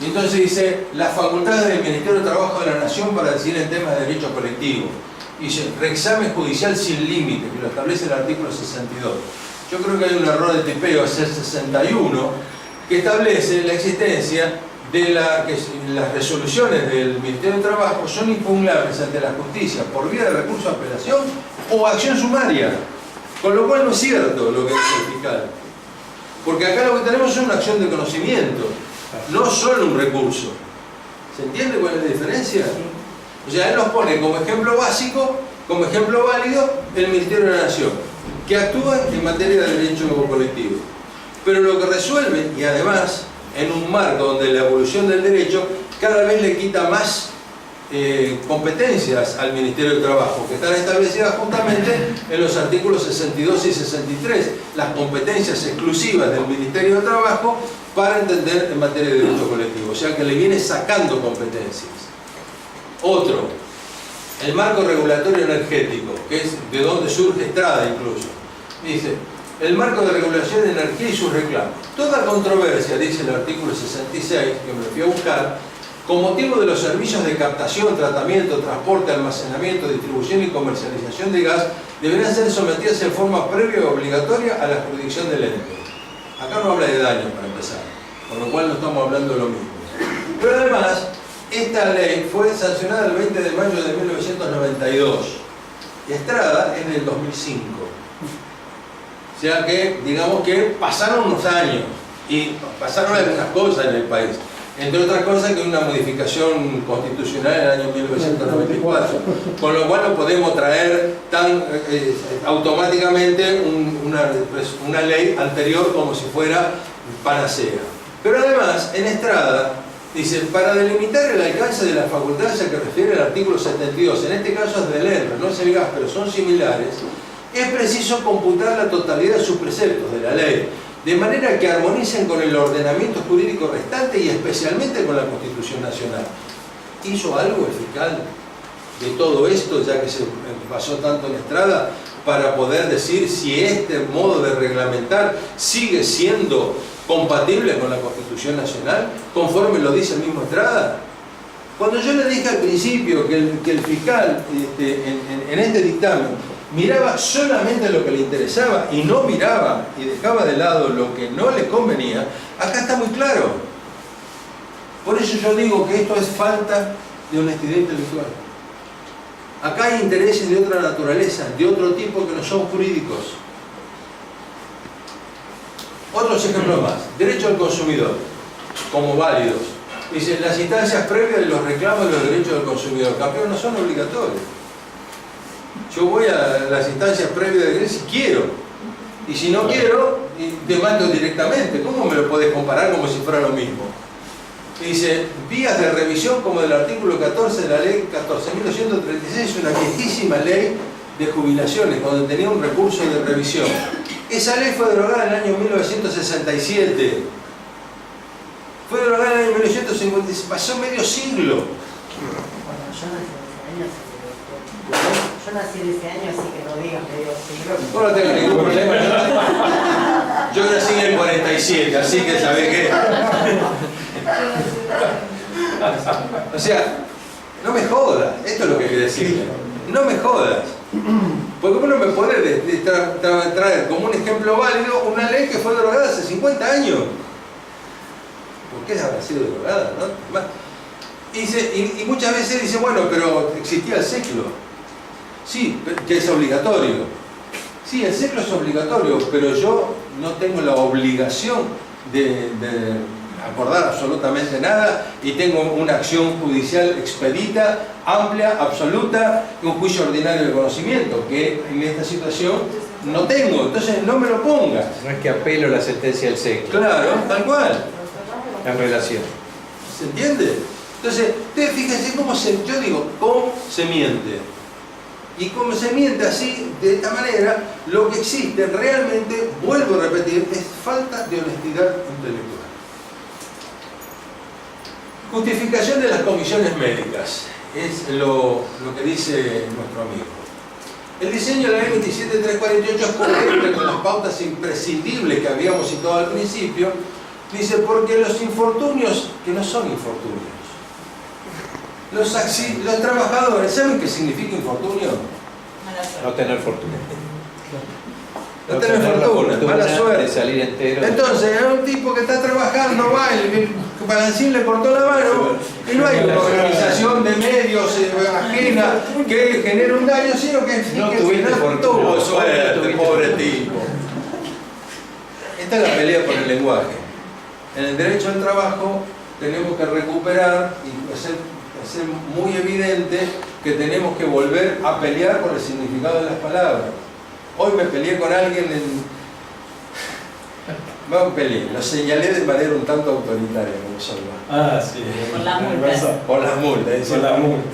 Y entonces dice, las facultades del Ministerio de Trabajo de la Nación para decidir en temas de derecho colectivo. Y dice, reexamen judicial sin límite, que lo establece el artículo 62. Yo creo que hay un error de tipeo, es el 61, que establece la existencia de que las resoluciones del Ministerio de Trabajo son impugnables ante la justicia por vía de recurso de apelación o acción sumaria. Con lo cual no es cierto lo que dice el fiscal. Porque acá lo que tenemos es una acción de conocimiento, no solo un recurso. ¿Se entiende cuál es la diferencia? O sea, él nos pone como ejemplo básico, como ejemplo válido, el Ministerio de la Nación, que actúa en materia de derecho colectivo. Pero lo que resuelve, y además en un marco donde la evolución del derecho cada vez le quita más competencias al Ministerio de Trabajo, que están establecidas justamente en los artículos 62 y 63, las competencias exclusivas del Ministerio de Trabajo para entender en materia de derecho colectivo, o sea que le viene sacando competencias. Otro, el marco regulatorio energético, que es de donde surge Estrada incluso, dice, el marco de regulación de energía y sus reclamos. Toda controversia, dice el artículo 66, que me fui a buscar, con motivo de los servicios de captación, tratamiento, transporte, almacenamiento, distribución y comercialización de gas, deberán ser sometidas en forma previa y obligatoria a la jurisdicción del ente. Acá no habla de daño para empezar, con lo cual no estamos hablando de lo mismo. Pero además, esta ley fue sancionada el 20 de mayo de 1992. Estrada es del 2005. O sea que, digamos que pasaron unos años y pasaron algunas cosas en el país. Entre otras cosas que una modificación constitucional en el año 1994. Con lo cual no podemos traer tan automáticamente una ley anterior como si fuera panacea. Pero además, en Estrada, dice, para delimitar el alcance de las facultades a que refiere el artículo 72, en este caso es del ENRE, no es el gas, pero son similares, es preciso computar la totalidad de sus preceptos de la ley, de manera que armonicen con el ordenamiento jurídico restante y especialmente con la Constitución Nacional. ¿Hizo algo el fiscal de todo esto, ya que se pasó tanto en Estrada, para poder decir si este modo de reglamentar sigue siendo compatible con la Constitución Nacional, conforme lo dice el mismo Estrada? Cuando yo le dije al principio que el fiscal en este dictamen miraba solamente lo que le interesaba y no miraba y dejaba de lado lo que no le convenía, acá está muy claro. Por eso yo digo que esto es falta de honestidad intelectual. Acá hay intereses de otra naturaleza, de otro tipo que no son jurídicos. Otros ejemplos más. Derecho al consumidor, como válidos. Dice, las instancias previas de los reclamos de los derechos del consumidor. Campeón, no son obligatorios. Yo voy a las instancias previas de derecho si quiero. Y si no quiero, demando directamente. ¿Cómo me lo podés comparar como si fuera lo mismo? Dice, vías de revisión como del artículo 14 de la ley 14.236, una viejísima ley de jubilaciones, cuando tenía un recurso de revisión. Esa ley fue derogada en el año 1967. Fue derogada en el año 1950, pasó medio siglo. Bueno, yo nací de ese año, así que no digas medio siglo. No no tengo ningún problema. Yo nací en el 47, así que sabés qué. O sea, no me jodas. Esto es lo que quiero decir. No me jodas. Porque vos no me podés traer como un ejemplo válido una ley que fue derogada hace 50 años. ¿Por qué habrá sido derogada? ¿No? Y muchas veces dice, bueno, pero existía el séquilo. Sí, que es obligatorio. Sí, el séquilo es obligatorio, pero yo no tengo la obligación de acordar absolutamente nada y tengo una acción judicial expedita, amplia, absoluta, un juicio ordinario de conocimiento, que en esta situación no tengo. Entonces no me lo pongas. No es que apelo la sentencia del séquilo. Claro, tal cual. En relación. ¿Se entiende? Entonces, ustedes fíjense cómo cómo se miente. Y como se miente así, de esta manera, lo que existe realmente, vuelvo a repetir, es falta de honestidad intelectual. Justificación de las comisiones médicas. Es lo que dice nuestro amigo. El diseño de la ley 27348 es coherente con las pautas imprescindibles que habíamos citado al principio. Dice, porque los infortunios, que no son infortunios, los trabajadores, ¿saben qué significa infortunio? No tener fortuna. No tener fortuna, mala suerte. De salir entero. Entonces, es un tipo que está trabajando, va, el balancín le cortó la mano, y no hay una organización de medios ajena que genere un daño, sino que No tuviste fortuna. tuvo suerte, pobre tipo. Esta es la pelea por el lenguaje. En el derecho al trabajo tenemos que recuperar y hacer muy evidente que tenemos que volver a pelear por el significado de las palabras. Hoy me peleé con alguien lo señalé de manera un tanto autoritaria, como son. Sí. Por las multas. Por las multas. Por las multas.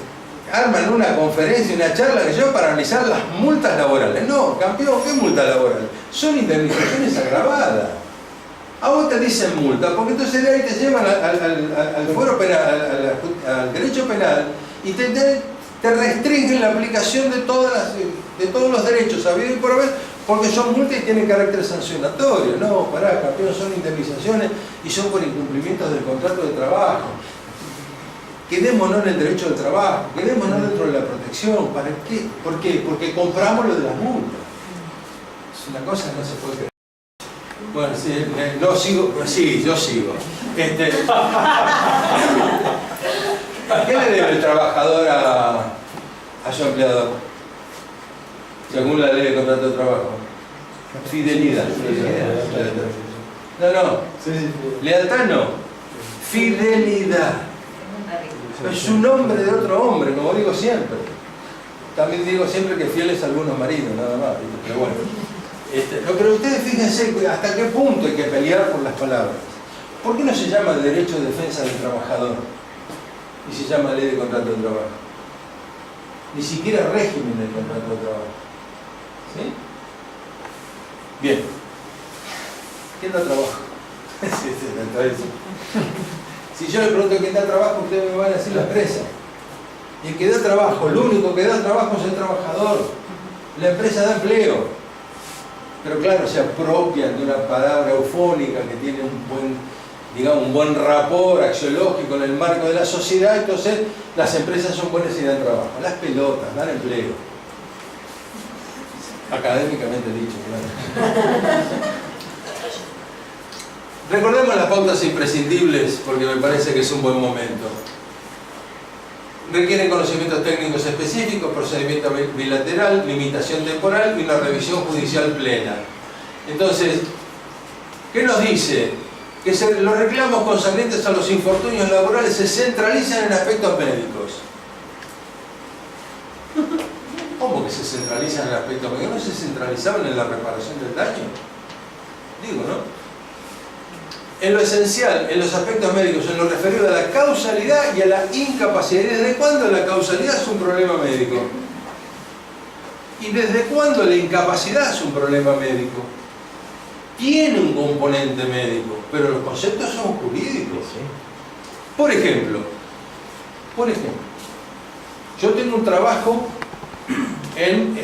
Arman una conferencia, una charla que yo para analizar las multas laborales. No, campeón, ¿qué multa laboral? Son indemnizaciones agravadas. A vos te dicen multa, porque entonces de ahí te llevan al fuero penal, al derecho penal, y te restringen la aplicación de todos los derechos habidos y por haber, porque son multas y tienen carácter sancionatorio. No, pará, campeón, son indemnizaciones y son por incumplimientos del contrato de trabajo. Quedémonos en el derecho del trabajo, quedémonos dentro de la protección. ¿Para qué? ¿Por qué? Porque compramos lo de las multas. Es una cosa que no se puede creer. Bueno, sí, no sigo, sí, yo sigo. ¿Qué le debe el trabajador a su empleador? Según la ley de contrato de trabajo. Fidelidad. No. Lealtad no. Fidelidad. Es un hombre de otro hombre, como digo siempre. También digo siempre que fieles a algunos maridos, nada más. Pero bueno. Pero ustedes fíjense hasta qué punto hay que pelear por las palabras. ¿Por qué no se llama derecho de defensa del trabajador y se llama ley de contrato de trabajo? Ni siquiera régimen del contrato de trabajo. ¿Sí? Bien. ¿Quién da trabajo? Si yo le pregunto quién da trabajo, ustedes me van a decir la empresa. Y el que da trabajo, lo único que da trabajo es el trabajador. La empresa da empleo. Pero claro, se apropian de una palabra eufónica que tiene un buen rapport axiológico en el marco de la sociedad. Entonces las empresas son buenas y dan trabajo. Las pelotas, dan empleo. Académicamente dicho, claro. Recordemos las pautas imprescindibles porque me parece que es un buen momento. Requieren conocimientos técnicos específicos, procedimiento bilateral, limitación temporal y una revisión judicial plena. Entonces, ¿Qué nos dice? Que los reclamos concernientes a los infortunios laborales se centralizan en aspectos médicos. ¿Cómo que se centralizan en aspectos médicos? ¿No se centralizaban en la reparación del daño? Digo, ¿no? En lo esencial, en los aspectos médicos, en lo referido a la causalidad y a la incapacidad. ¿Desde cuándo la causalidad es un problema médico? ¿Y desde cuándo la incapacidad es un problema médico? Tiene un componente médico, pero los conceptos son jurídicos. Por ejemplo, yo tengo un trabajo en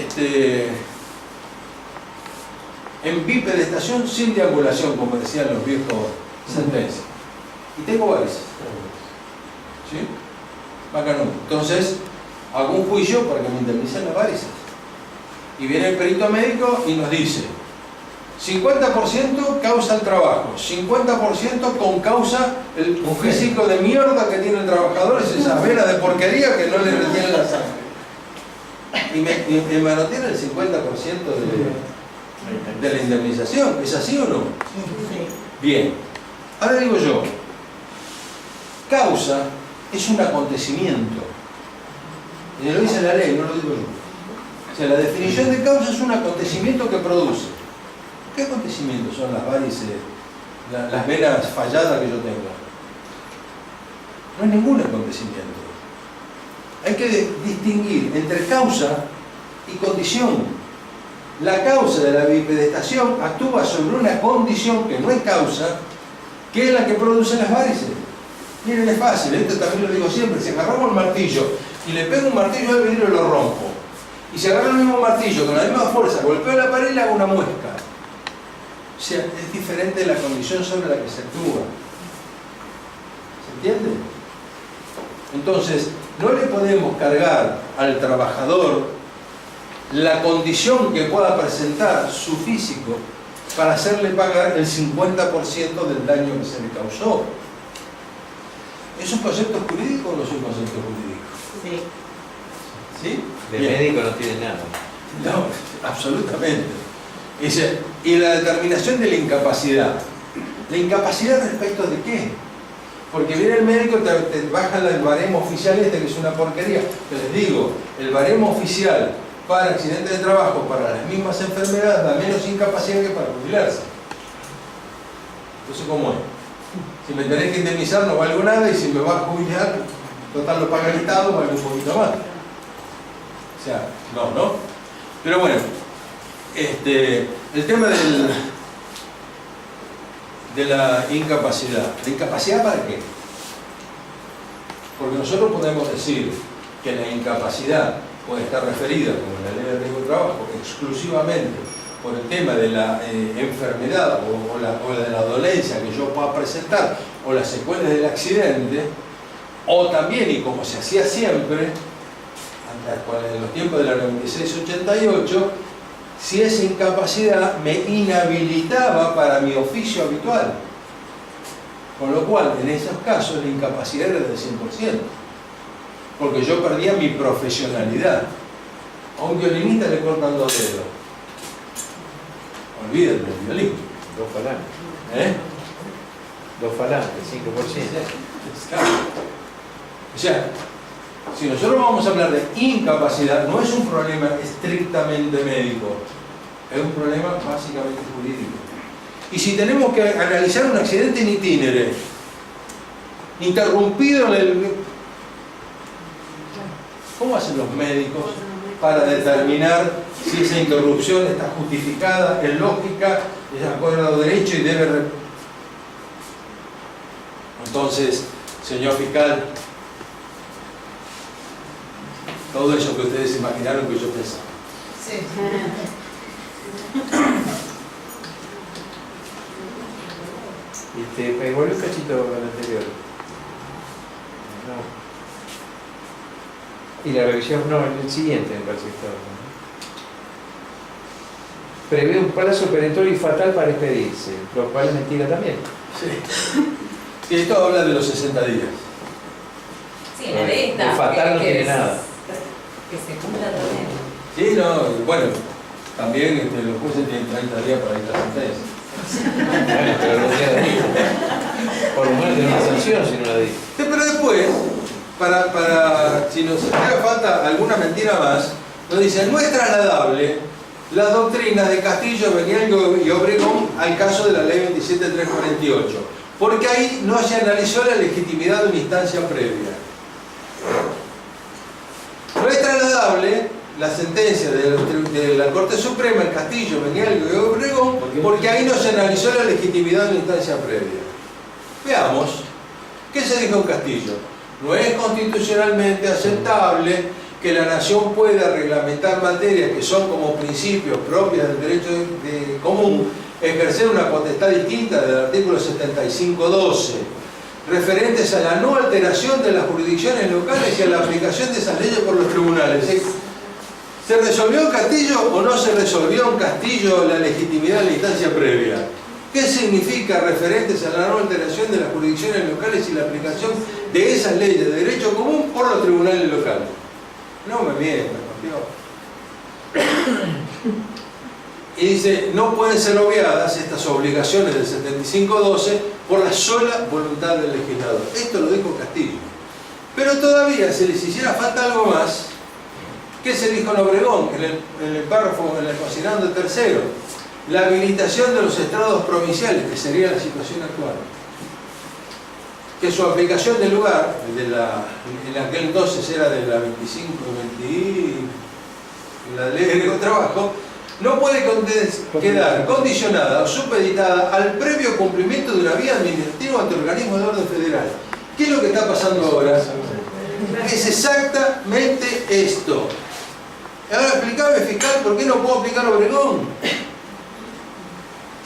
bipedestación sin deambulación, como decían los viejos sentencias. Y tengo varices. ¿Sí? Bacano. Entonces, hago un juicio para que me indemnicen las varices. Y viene el perito médico y nos dice 50% causa el trabajo, 50% con causa el físico de mierda que tiene el trabajador, es esa vena de porquería que no le retiene la sangre. Y me manotean el 50% de la indemnización. ¿Es así o no? Sí. Bien. Ahora digo yo, causa es un acontecimiento. Y lo dice la ley, no lo digo yo. O sea, la definición de causa es un acontecimiento que produce. ¿Qué acontecimientos son las varices, las venas falladas que yo tengo? No hay ningún acontecimiento. Hay que distinguir entre causa y condición. La causa de la bipedestación actúa sobre una condición que no es causa, que es la que produce las varices. Miren, es fácil, esto también lo digo siempre. Si agarramos el martillo y le pego un martillo al vidrio, lo rompo. Y si agarro el mismo martillo con la misma fuerza, golpeo la pared y le hago una muesca. O sea, es diferente la condición sobre la que se actúa. ¿Se entiende? Entonces, no le podemos cargar al trabajador la condición que pueda presentar su físico para hacerle pagar el 50% del daño que se le causó. ¿Es un concepto jurídico o no es un concepto jurídico? Sí. ¿Sí? De Bien. médico no tiene nada. No, absolutamente. Y la determinación de la incapacidad. ¿La incapacidad respecto de qué? Porque viene el médico, te baja el baremo oficial que es una porquería. Pero les digo, el baremo oficial para accidentes de trabajo, para las mismas enfermedades, da menos incapacidad que para jubilarse. Entonces, ¿cómo es? Si me tenés que indemnizar no valgo nada, y si me vas a jubilar, total lo paga el Estado, vale un poquito más. O sea, no. Pero bueno, el tema de la incapacidad. ¿La incapacidad para qué? Porque nosotros podemos decir que la incapacidad puede estar referida, como en la ley de riesgo de trabajo, exclusivamente por el tema de la enfermedad o de la dolencia que yo pueda presentar, o las secuelas del accidente, o también, y como se hacía siempre, en los tiempos de la 96-88, si esa incapacidad me inhabilitaba para mi oficio habitual. Con lo cual, en esos casos, la incapacidad era del 100%. Porque yo perdía mi profesionalidad. A un violinista le cortan 2 dedos. Olvídate del violín. 2 falanges. ¿Eh? 2 falanges, 5%. O sea, si nosotros vamos a hablar de incapacidad, no es un problema estrictamente médico, es un problema básicamente jurídico. Y si tenemos que analizar un accidente in itinere, interrumpido en el... ¿Cómo hacen los médicos para determinar si esa interrupción está justificada, es lógica, es de acuerdo a derecho y debe... Entonces, señor fiscal, todo eso que ustedes imaginaron que yo pensaba. Sí. Me volvió un cachito con el anterior. No. Y la revisión, no, el siguiente me parece que estaba. Prevé un plazo perentorio y fatal para expedirse, lo cual es mentira también. Sí, esto habla de los 60 días. Sí, la ley está. El fatal no que tiene nada. Que se cumpla también. Sí, no, bueno, también los jueces tienen 30 días para ir a la sentencia. Bueno, pero Por lo menos tener una sanción si no la dice. Sí, pero después, si nos hace falta alguna mentira más, nos dicen, no es trasladable las doctrinas de Castillo, Benialgo y Obregón al caso de la ley 27348, porque ahí no se analizó la legitimidad de una instancia previa. No es trasladable la sentencia de la Corte Suprema, el Castillo, Benialgo y Obregón, porque ahí no se analizó la legitimidad de una instancia previa. Veamos, ¿qué se dijo en Castillo? No es constitucionalmente aceptable que la nación pueda reglamentar materias que son como principios propias del derecho común, ejercer una potestad distinta del artículo 75.12, referentes a la no alteración de las jurisdicciones locales y a la aplicación de esas leyes por los tribunales. ¿Se resolvió en Castillo o no se resolvió en Castillo la legitimidad de la instancia previa? ¿Qué significa referentes a la no alteración de las jurisdicciones locales y la aplicación de esas leyes de derecho común por los tribunales locales? No me mientan, campeón. Y dice, no pueden ser obviadas estas obligaciones del 75.12 por la sola voluntad del legislador. Esto lo dijo Castillo. Pero todavía, si les hiciera falta algo más, ¿qué se dijo en Obregón? En el párrafo, en el considerando tercero, la habilitación de los estrados provinciales, que sería la situación actual. Que su aplicación del lugar, en aquel entonces era de la 25, 20, la ley de trabajo, no puede quedar condicionada o supeditada al previo cumplimiento de una vía administrativa ante organismos de orden federal. ¿Qué es lo que está pasando ahora? Es exactamente esto. Ahora explícame, fiscal, ¿por qué no puedo aplicar Obregón?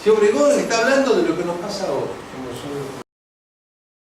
Si Obregón está hablando de lo que nos pasa ahora.